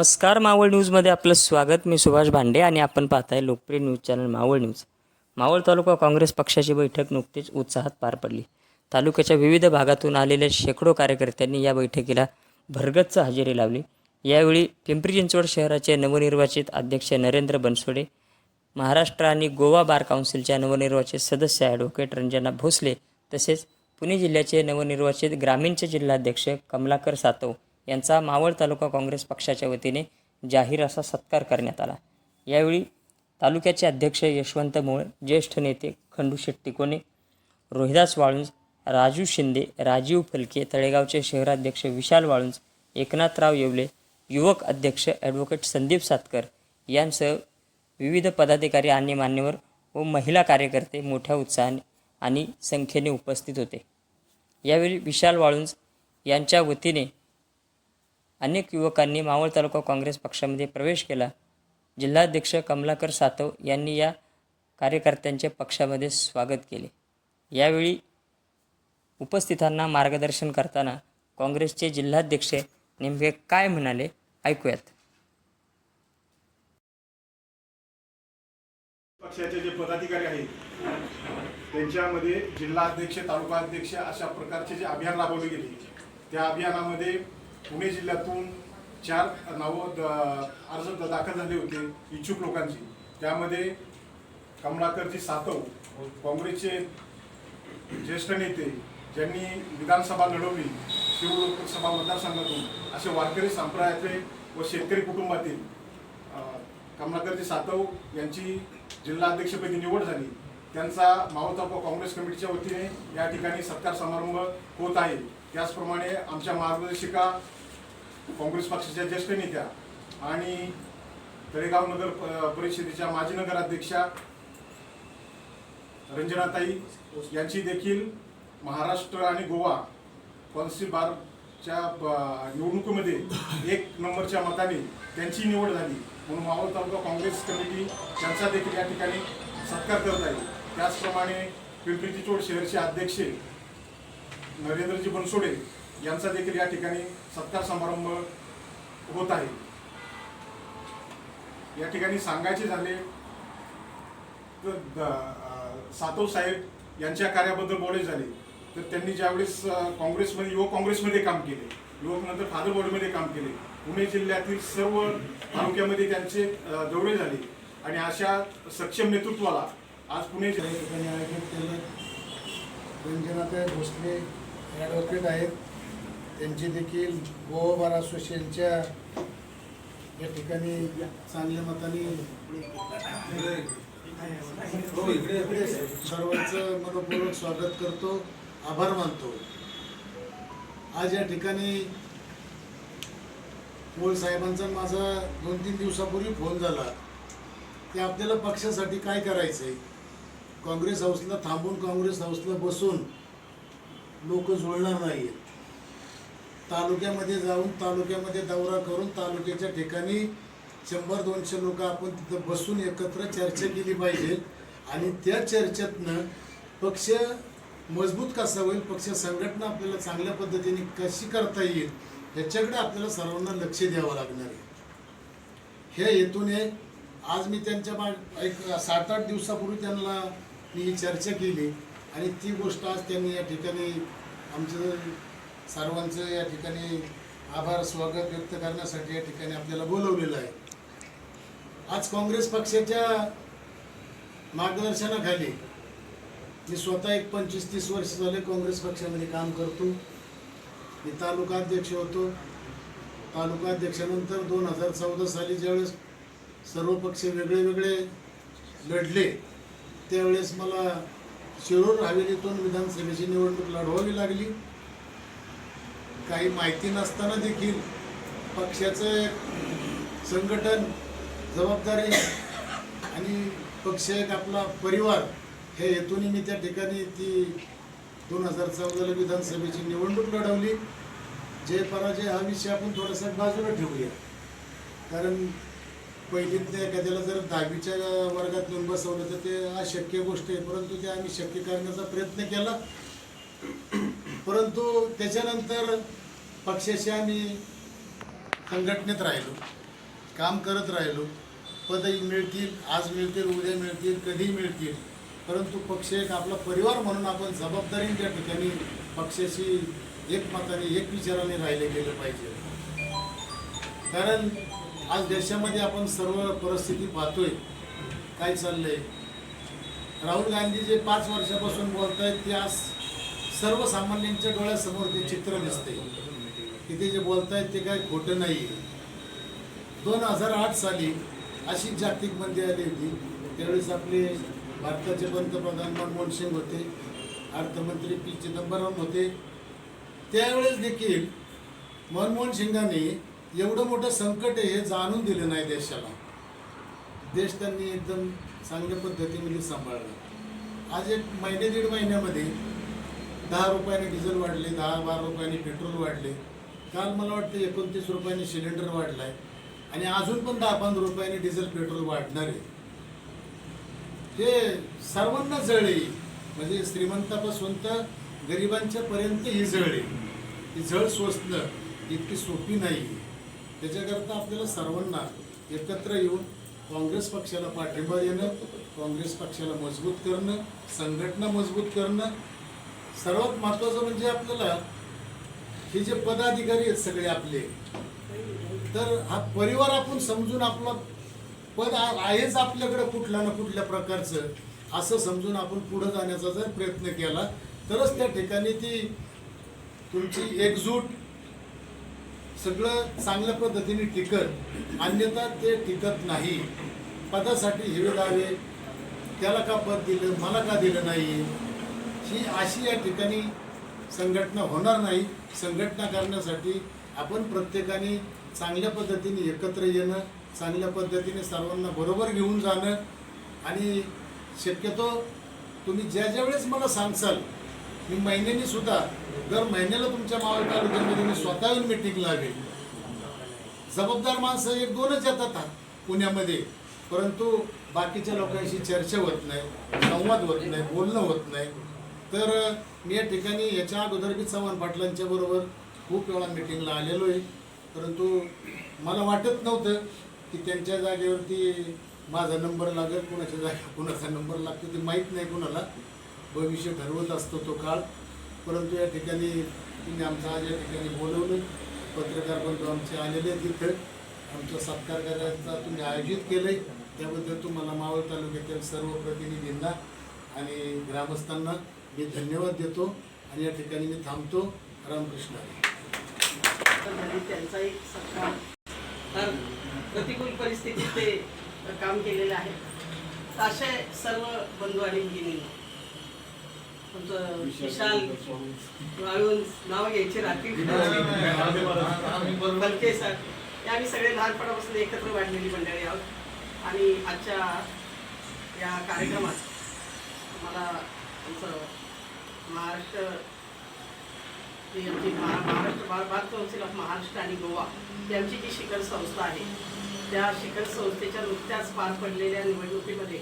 नमस्कार, मावळ न्यूजमध्ये आपलं स्वागत. मी सुभाष भांडे आणि आपण पाहताय लोकप्रिय news channel Maval news. Maval taluka Congress पक्षाची बैठक नुकतीच उत्साहात पार पडली. तालुक्याच्या विविध भागातून आलेल्या शेकडो कार्यकर्त्यांनी या बैठकीला भरगच्च हजेरी लावली. यावेळी पिंपरी चिंचवड शहराचे नवनिर्वाचित अध्यक्ष नरेंद्र बनसोडे, महाराष्ट्र आणि गोवा बार काउन्सिलच्या नवनिर्वाचित सदस्य ॲडव्होकेट रंजना भोसले तसेच पुणे जिल्ह्याचे नवनिर्वाचित ग्रामीणचे जिल्हाध्यक्ष कमलाकर सातव यांचा मावळ तालुका काँग्रेस पक्षाच्या वतीने जाहीर असा सत्कार करण्यात आला. यावेळी तालुक्याचे अध्यक्ष यशवंत मोळ, ज्येष्ठ नेते खंडू शेट्टी कोणे, रोहिदास वाळुंज, राजू शिंदे, राजीव फलके, तळेगावचे शहराध्यक्ष विशाल वाळुंज, एकनाथराव येवले, युवक अध्यक्ष ॲडव्होकेट संदीप सातकर यांसह विविध पदाधिकारी आणि मान्यवर व महिला कार्यकर्ते मोठ्या उत्साहाने आणि संख्येने उपस्थित होते. यावेळी विशाल वाळुंज यांच्या वतीने अनेक युवकांनी मावळ तालुका काँग्रेस पक्षामध्ये प्रवेश केला. जिल्हाध्यक्ष कमलाकर सातव यांनी या कार्यकर्त्यांचे पक्षामध्ये स्वागत केले. यावेळी उपस्थितांना मार्गदर्शन करताना काँग्रेसचे जिल्हाध्यक्ष नेमके काय म्हणाले ऐकूयात. पक्षाचे जे पदाधिकारी आहेत त्यांच्यामध्ये जिल्हाध्यक्ष, तालुका अध्यक्ष अशा प्रकारचे जे अभियान राबवले गेले, त्या अभियानामध्ये पुणे जिल्ह्यातून 4 अर्ज दाखल झाले होते इच्छुक लोकांची. त्यामध्ये कमलाकरजी सातव, काँग्रेसचे ज्येष्ठ नेते ज्यांनी विधानसभा लढवली शिरूर लोकसभा मतदारसंघातून, असे वारकरी संप्रदायातले व शेतकरी कुटुंबातील कमलाकरजी सातव यांची जिल्हाध्यक्षपदी निवड झाली. त्यांचा मावळ तालुका काँग्रेस कमिटीच्या वतीने या ठिकाणी सत्कार समारंभ होत आहे. त्याचप्रमाणे आमच्या मार्गदर्शिका काँग्रेस पक्षाच्या ज्येष्ठ नेत्या आणि तळेगाव नगर परिषदेच्या माजी नगराध्यक्षा रंजनाताई यांची देखील महाराष्ट्र आणि गोवा काउन्सिल बारच्या निवडणुकीमध्ये 1 नंबरच्या मताने त्यांची निवड झाली. म्हणून मावळ तालुका काँग्रेस कमिटी त्यांचा देखील या ठिकाणी सत्कार करत आहे. त्याचप्रमाणे पिंपरी चिंचवड शहरचे अध्यक्ष नरेंद्रजी बनसोडे यांचा देखील या ठिकाणी सत्कार समारंभ होत आहे. या ठिकाणी सांगायचे झाले तर सातव साहेब यांच्या कार्याबद्दल बोलायचे झाले तर त्यांनी ज्यावेळेस काँग्रेसमध्ये युवक काँग्रेसमध्ये काम केले, युवक नंतर फादर बॉडीमध्ये काम केले, पुणे जिल्ह्यातील सर्व तालुक्यामध्ये त्यांचे दौरे झाले आणि अशा सक्षम नेतृत्वाला आज पुणे ठिकाणी आयोजित केले. रंजनाताई भोसले ॲडव्होकेट आहेत, त्यांची देखील गोवा बार असोसिएशनच्या या ठिकाणी चांगल्या मताने सर्वांचं मनपूर्वक स्वागत करतो, आभार मानतो. आज या ठिकाणी मोळ साहेबांचा माझा 2-3 दिवसापूर्वी फोन झाला की आपल्याला पक्षासाठी काय करायचं आहे. काँग्रेस हाऊसला थांबून काँग्रेस हाऊसला बसून लोक जुळणार नाही. तालुक्यामध्ये जाऊन तालुक्यामध्ये दौरा करून तालुक्याच्या ठिकाणी 100-200 लोक आपण तिथं बसून एकत्र चर्चा केली पाहिजे आणि त्या चर्चेतनं पक्ष मजबूत कसा होईल, पक्ष संघटना आपल्याला चांगल्या पद्धतीने कशी करता येईल याच्याकडे आपल्याला सर्वांना लक्ष द्यावं लागणार आहे. हे हेतूने आज मी त्यांच्या एक 7-8 दिवसापूर्वी त्यांना मी चर्चा केली आणि ती गोष्ट आज त्यांनी या ठिकाणी आमचं सर्वांचं या ठिकाणी आभार स्वागत व्यक्त करण्यासाठी या ठिकाणी आपल्याला बोलवलेलं आहे. आज काँग्रेस पक्षाच्या मार्गदर्शनाखाली मी स्वतः एक 25-30 वर्ष झाले काँग्रेस पक्षामध्ये काम करतो. मी तालुका अध्यक्ष होतो. तालुका अध्यक्षानंतर 2014 साली ज्यावेळेस सर्व पक्ष वेगळे वेगळे लढले त्यावेळेस मला शिरूर हवेलीतून विधानसभेची निवडणूक लढवावी लागली. काही माहिती नसताना देखील पक्षाचं संघटन, जबाबदारी आणि पक्ष एक आपला परिवार हे हेतूने मी त्या ठिकाणी ती 2014 विधानसभेची निवडणूक लढवली. जय पराजय हा विषय आपण थोडासा बाजूला ठेवूया, कारण पहिलीतल्या एखाद्याला जर 10वीच्या वर्गात येऊन बसवलं तर ते अशक्य गोष्ट आहे, परंतु ते आम्ही शक्य करण्याचा प्रयत्न केला. परंतु त्याच्यानंतर पक्षाशी आम्ही संघटनेत राहिलो काम करत राहिलो. पदही मिळतील, आज मिळतील, उद्या मिळतील, कधी मिळतील, परंतु पक्ष एक आपला परिवार म्हणून आपण जबाबदारीने त्या ठिकाणी पक्षाशी एकमताने एक विचाराने राहिले गेलं पाहिजे. कारण आज देशामध्ये आपण सर्व परिस्थिती पाहतोय काय चाललंय. राहुल गांधी जे 5 वर्षापासून बोलत आहेत ते आज सर्वसामान्यांच्या डोळ्यासमोर ते चित्र दिसते की ते जे बोलत आहेत ते काय खोटं नाही. 2008 साली अशी जागतिक मंदी आली होती. त्यावेळेस आपले भारताचे पंतप्रधान मनमोहन सिंग होते, अर्थमंत्री पी चिदंबरम होते. त्यावेळेस देखील मनमोहन सिंगांनी एवढं मोठं संकट आहे हे जाणून दिलं नाही देशाला. देश त्यांनी एकदम चांगल्या पद्धतीने सांभाळला. आज एक महिने 1.5 महिन्यामध्ये 10 रुपयाने डिझेल वाढले, 10-12 रुपयाने पेट्रोल वाढले. काल मला वाटतं 29 रुपयाने सिलेंडर वाढला आहे आणि अजून पण 10-15 रुपयाने डिझेल पेट्रोल वाढणार आहे. हे सर्वांना जळ आहे, म्हणजे श्रीमंतापासून तर गरिबांच्या पर्यंत ही जळ आहे. ही जळ सोसणं इतकी सोपी नाही. त्याच्याकरता आपल्याला सर्वांना एकत्र येऊन काँग्रेस पक्षाला पाठिंबा देणं, काँग्रेस पक्षाला मजबूत करणं, संघटना मजबूत करणं. सर्वात महत्त्वाचं म्हणजे आपल्याला हे जे पदाधिकारी आहेत सगळे आपले, तर हा परिवार आपण समजून आपला पद आहेच आपल्याकडे कुठल्या ना कुठल्या प्रकारचं असं समजून आपण पुढे जाण्याचा जर प्रयत्न केला तरच त्या ठिकाणी ती तुमची एकजूट सगळं चांगल्या पद्धतीने टिकत. अन्यथा ते टिकत नाही. पदासाठी हेवे दावे, त्याला का पद दिलं, मला का दिलं नाही, ही अशी या ठिकाणी संघटना होणार नाही. संघटना करण्यासाठी आपण प्रत्येकाने चांगल्या पद्धतीने एकत्र येणं, चांगल्या पद्धतीने सर्वांना बरोबर घेऊन जाणं. आणि शक्यतो तुम्ही ज्या वेळेस मला सांगसाल, मी महिन्यानी सुद्धा दर महिन्याला तुमच्या मावळ तालुक्यामध्ये मी स्वतः येऊन मीटिंग लावेल. जबाबदार माणसं 1-2च येतात पुण्यामध्ये, परंतु बाकीच्या लोकांशी चर्चा होत नाही, संवाद होत नाही, बोलणं होत नाही. तर मी या ठिकाणी याच्या अगोदर बी चव्हाण पाटलांच्या बरोबर खूप वेळा मिटिंगला आलेलो आहे, परंतु मला वाटत नव्हतं की त्यांच्या जागेवरती माझा नंबर लागेल, कुणाच्या जागेवर कुणाचा नंबर लागतो ते माहीत नाही कुणाला. भविष्य ठरवत असतो तो काळ. परंतु या ठिकाणी तुम्ही आमचं आज या ठिकाणी बोलवलं, पत्रकार बंधू आमचे आलेले आहेत तिथं, आमचा सत्कार करायचा तुम्ही आयोजित केलं आहे, त्याबद्दल तुम्हाला मावळ तालुक्यातील सर्व प्रतिनिधींना आणि ग्रामस्थांना मी धन्यवाद देतो आणि या ठिकाणी मी थांबतो. रामकृष्ण. त्यांचा एक सत्कार, तर प्रतिकूल परिस्थितीत ते काम केलेलं आहे. असे सर्व बंधू आणि भगिनी, तुमचं विशाल वाळून नाव घ्यायचे रात्री फलके सर, हे आम्ही सगळे लहानपणापासून एकत्र वाढलेली मंडळी आहोत. आणि आजच्या या कार्यक्रमात मला आमचं Maharashtra bar council of Maharashtra आणि गोवा ही आमची जी शिखर संस्था आहे, त्या शिखर संस्थेच्या नुकत्याच पार पडलेल्या निवडणुकीमध्ये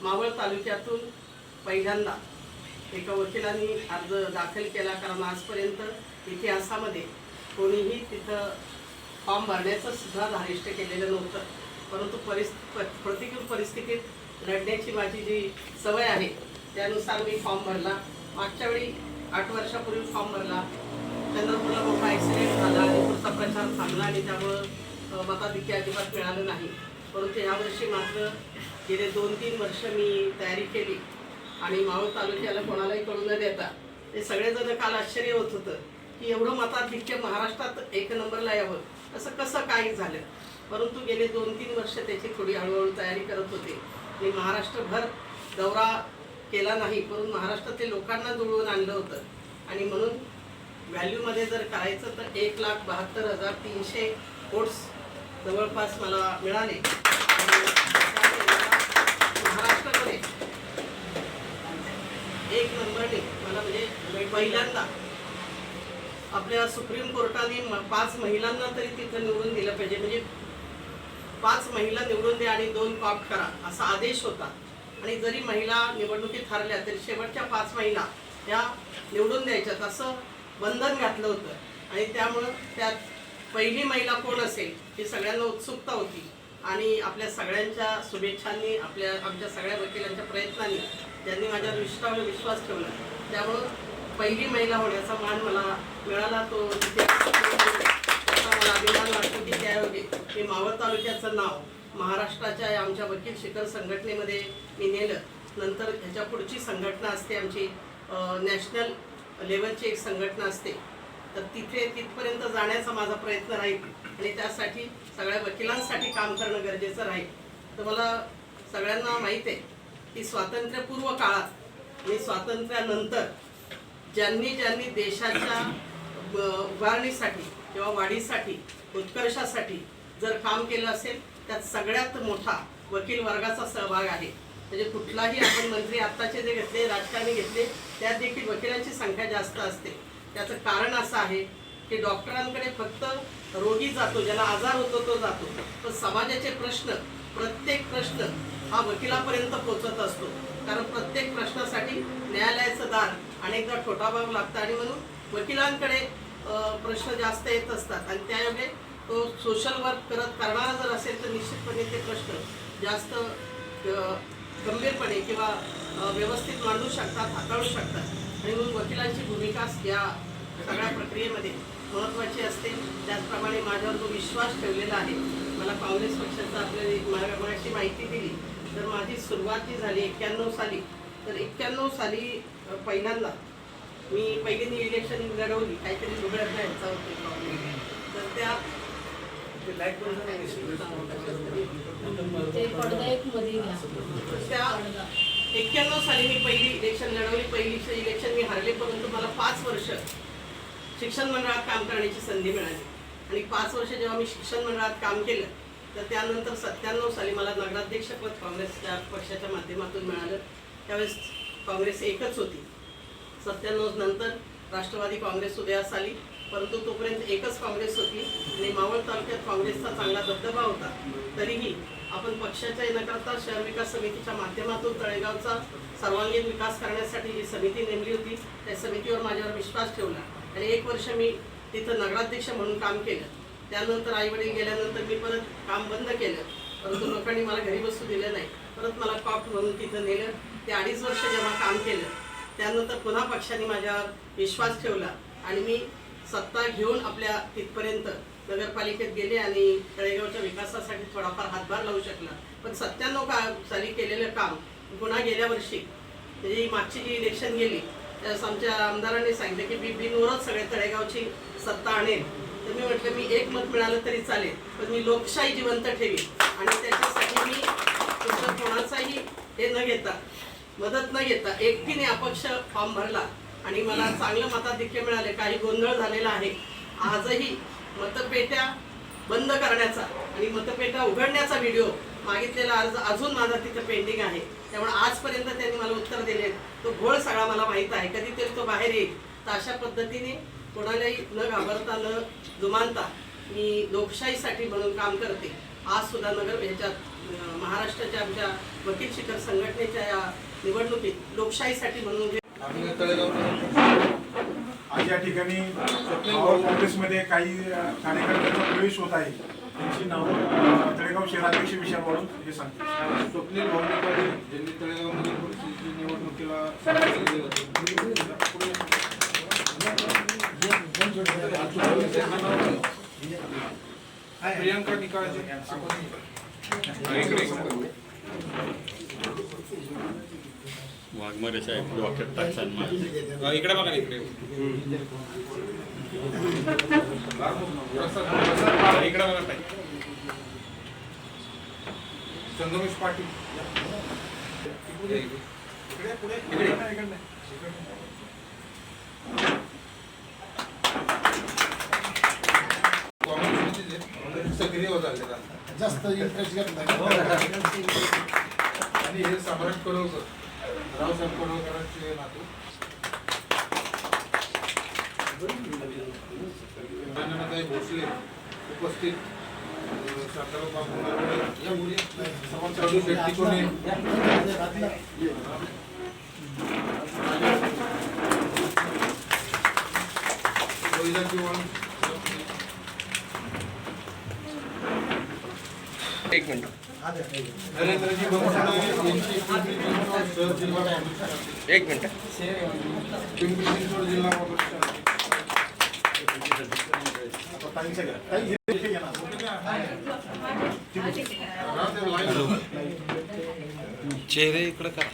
मावळ तालुक्यातून पहिल्यांदा एका वकिलांनी अर्ज दाखल केला. कारण आजपर्यंत इतिहासामध्ये कोणीही तिथं फॉर्म भरण्याचं सुद्धा धारिष्ट केलेलं नव्हतं. परंतु प्रतिकूल परिस्थितीत लढण्याची माझी जी सवय आहे त्यानुसार मी फॉर्म भरला. मागच्या वेळी 8 वर्षापूर्वी फॉर्म भरला. चंद्रपूरला मोठा ॲक्सिडेंट झाला आणि पुढचा प्रचार थांबला आणि त्यामुळं मताधिक्य अजिबात मिळालं नाही. परंतु यावर्षी मात्र गेले 2-3 वर्ष मी तयारी केली आणि मावळ तालुक्याला कोणालाही कळू न देता ते सगळेजण काल आश्चर्य होत होतं की एवढं मताधिक्य महाराष्ट्रात 1 नंबरला यावं, असं कसं काही झालं. परंतु गेले 2-3 वर्ष त्याची थोडी हळूहळू तयारी करत होते. मी महाराष्ट्रभर दौरा केला नाही, परंतु महाराष्ट्रातील लोकांना जुळवून आणलं होतं. आणि म्हणून व्हॅल्यूमध्ये जर करायचं तर 1,72,300 वोट्स जवळपास मला मिळाले. महाराष्ट्रामध्ये 1 नंबरने मला म्हणजे पहिल्यांदा आपल्या सुप्रीम कोर्टाने 5 महिलांना तरी तिथं निवडून दिलं पाहिजे. म्हणजे 5 महिला निवडून द्या आणि 2 कॉप करा असा आदेश होता. आणि जरी महिला निवडणुकीत हरल्या तरी शेवटच्या 5 महिला त्या निवडून द्यायच्यात असं बंधन घातलं होतं. आणि त्यामुळं त्यात पहिली महिला कोण असेल ही सगळ्यांना उत्सुकता होती आणि आपल्या सगळ्यांच्या शुभेच्छांनी आमच्या सगळ्या वकिलांच्या प्रयत्नांनी ज्यांनी माझ्यावर विश्वास ठेवला त्यामुळं पहिली महिला होण्याचा मान मला मिळाला. तो त्याचा मला अभिमान वाटतो की त्यायोगे मी मावळ तालुक्याचं नाव महाराष्ट्राच्या आमच्या वकील शिखर संघटनेमध्ये मी नेलं. नंतर ह्याच्या पुढची संघटना असते आमची नॅशनल लेवलची एक संघटना असते, तर तिथपर्यंत जाण्याचा माझा प्रयत्न राहील आणि त्यासाठी सगळ्या वकिलांसाठी काम करणं गरजेचं राहील. तर मला सगळ्यांना माहीत आहे की स्वातंत्र्यपूर्व काळात आणि स्वातंत्र्यानंतर ज्यांनी देशाच्या उभारणीसाठी किंवा वाढीसाठी उत्कर्षासाठी जर काम केलं असेल त्यात सगळ्यात मोठा वकील वर्गाचा सहभाग आहे. म्हणजे कुठलाही आपण मंत्री आत्ताचे जे घेतले राजकारणी घेतले त्यात देखील वकिलांची संख्या जास्त असते. त्याचं कारण असं आहे की डॉक्टरांकडे फक्त रोगी जातो, ज्याला आजार होतो तो जातो, पण समाजाचे प्रत्येक प्रश्न हा वकिलापर्यंत पोहोचत असतो. कारण प्रत्येक प्रश्नासाठी न्यायालयाचं दार अनेकदा ठोठावावं लागतं आणि म्हणून वकिलांकडे प्रश्न जास्त येत असतात आणि त्यायोगे तो सोशल वर्क करणारा जर असेल तर निश्चितपणे ते प्रश्न जास्त गंभीरपणे किंवा व्यवस्थित मांडू शकतात, हाताळू शकतात आणि म्हणून वकिलांची भूमिका या सगळ्या प्रक्रियेमध्ये महत्त्वाची असते. त्याचप्रमाणे माझ्यावर जो विश्वास ठेवलेला आहे, मला काँग्रेस पक्षाचा आपल्याला मगाशी माहिती दिली तर माझी सुरुवात जी झाली 91 साली, तर 91 साली पहिल्यांदा मी पहिल्यांदा इलेक्शन लढवली, काहीतरी लुगड्यात न्यायचा होते तर त्या त्या 91 साली मी पहिली इलेक्शन लढवली. पहिली इलेक्शन मी हरले, परंतु मला 5 वर्ष शिक्षण मंडळात काम करण्याची संधी मिळाली आणि 5 वर्ष जेव्हा मी शिक्षण मंडळात काम केलं तर त्यानंतर 97 साली मला नगराध्यक्षपद काँग्रेसच्या पक्षाच्या माध्यमातून मिळालं. त्यावेळेस काँग्रेस एकच होती. 97 नंतर राष्ट्रवादी काँग्रेस उदयास आली, परंतु तोपर्यंत एकच काँग्रेस होती आणि मावळ तालुक्यात काँग्रेसचा चांगला दबदबा होता. तरीही आपण पक्षाच्या न करता शहर विकास समितीच्या माध्यमातून तळेगावचा सर्वांगीण विकास करण्यासाठी जी समिती नेमली होती त्या समितीवर माझ्यावर विश्वास ठेवला आणि 1 वर्ष मी तिथं नगराध्यक्ष म्हणून काम केलं. त्यानंतर आईवडील गेल्यानंतर मी परत काम बंद केलं, परंतु लोकांनी मला घरी बसू दिलं नाही. परत मला कॉप म्हणून तिथं नेलं. ते 2.5 वर्ष जेव्हा काम केलं त्यानंतर पुन्हा पक्षाने माझ्यावर विश्वास ठेवला आणि मी सत्ता घेऊन आपल्या तिथपर्यंत नगरपालिकेत गेले आणि तळेगावच्या विकासासाठी थोडाफार हातभार लावू शकला. पण 97 साली केलेलं काम पुन्हा गेल्या वर्षी म्हणजे मागची जी इलेक्शन गेली त्यावेळेस आमच्या आमदारांनी सांगितलं की बिनविरोध सगळे तळेगावची सत्ता आणेल. तर मी म्हटलं मी 1 मत मिळालं तरी चालेल, पण मी लोकशाही जिवंत ठेवी आणि त्याच्यासाठी मी तुमचं कोणाचाही हे न घेता मदत न घेता एकटीने अपक्ष फॉर्म भरला आणि मला चांगलं मताधिक्य मिळाले. काही गोंधळ झालेला आहे. आजही मतपेट्या बंद करण्याचा आणि मतपेट्या उघडण्याचा व्हिडिओ मागितलेला अर्ज अजून माझा तिथं पेंडिंग आहे. त्यामुळे आजपर्यंत त्यांनी मला उत्तर दिले. तो घोळ सगळा मला माहीत आहे, कधीतरी तो बाहेर येईल. तर अशा पद्धतीने कोणालाही न घाबरता न जुमानता मी लोकशाहीसाठी म्हणून काम करते. आज सुद्धा ह्याच्यात महाराष्ट्राच्या आमच्या वकील शिखर संघटनेच्या या निवडणुकीत लोकशाहीसाठी म्हणून आज या ठिकाणी काँग्रेसमध्ये काही कार्यकर्त्यांचा प्रवेश होत आहे. त्यांची नावं तळेगाव शहराध्यक्ष विशाल हे सांगते. स्वप्नील भावनेपाडी ज्यांनी तळेगावमध्ये परिस्थिती निवडणुकीला प्रियंका निकाळजे वाघमारे साहेब डॉक्टर टाकसान इकडे बघा इकडे इकडे बघा ताई संगमेश पाटील सक्रिय होत आले जास्त इंटरेस्ट घेतला आणि हे सम्राट कडवकर रावसाहेब कडवकरांचे नातू धन्यवाद भोसले उपस्थित शांताराव बाबू या मुली समाज शेट्टी कोणी नरेंद्रजी बनसोडे यांची पिंपरी चिंचवड शहर जिल्हा काँग्रेस पिंपरी चिंचवड जिल्हा काँग्रेस आता ताईंचं घ्या. ताई, हे घ्या ना. चेहरे इकडे करा.